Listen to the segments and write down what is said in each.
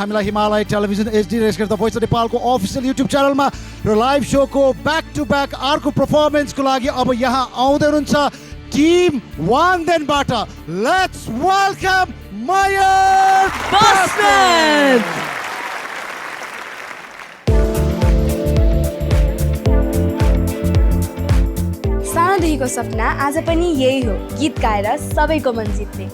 हामीलाई Himalaya television HD रेस गर्दा भोइस अफ नेपालको अफिसियल युट्युब च्यानलमा र लाइभ शोको ब्याक टु ब्याक अर्को पर्फर्मेन्सको लागि अब यहाँ आउँदै हुनुहुन्छ टिम वाङदेनबाट। Let's welcome Mayur Basnet. सानोदेखिको सपना आज पनि यही हो, गीत गाएर सबैको मन जित्ने।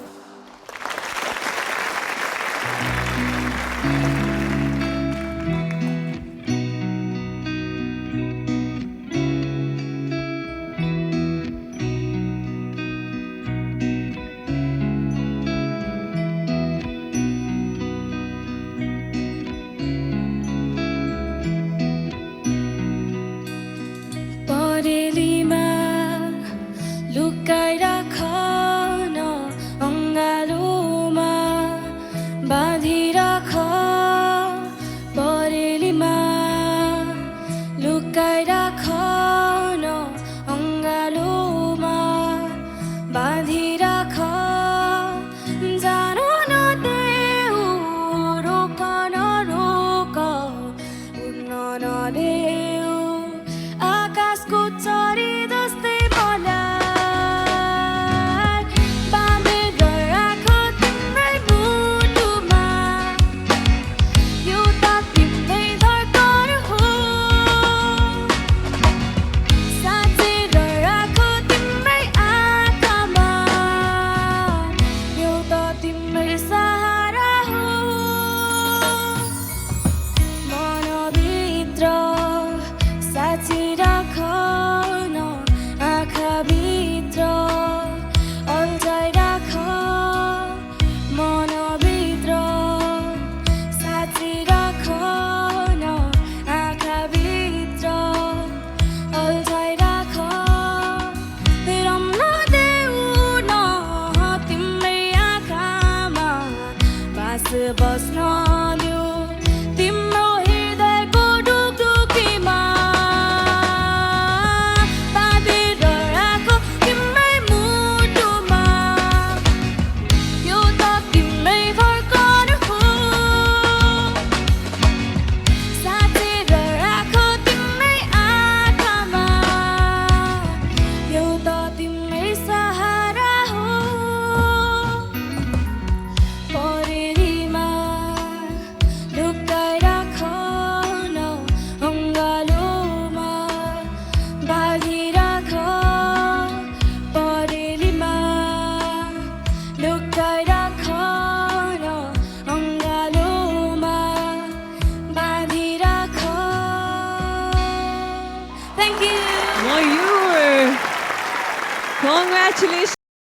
परेलीमा लुकाइराख न अङ्गालोमा बाँधिराख। परेलीमा लुकाइराख न अङ्गालोमा बाँधिराख। जानु नदेऊ रोक नरोक उड्न नदेऊ आकाशको चरी जस्तै मलाई बाँधेर राख तिम्रै मुटुमा। यो त तिम्रै धड्कन हो, साँचेर राख तिम्रै आँखामा। यो त तिम्रै सहारा हो, मनभित्र साँचिराख न आँखाभित्र अल्झाइराख। मनभित्र साँचिराख न आँखाभित्र अल्झाइराख। रम्न देऊ न तिम्रै आँखामा बास बस्न देऊ तिम्रो हृदयको ढुकढुकीमा। बाँधेर राख तिम्रै मुटुमा। यो त तिम्रै धड्कन हो, साँचेर राख तिम्रै आँखामा। यो त तिम्रै सहारा हो। परेलीमा लुकाइराख न अङ्गालोमा बाँधिराख। परेलीमा लुकाइराख न अङ्गालोमा बाँधिराख। Thank you. Mayur, congratulations.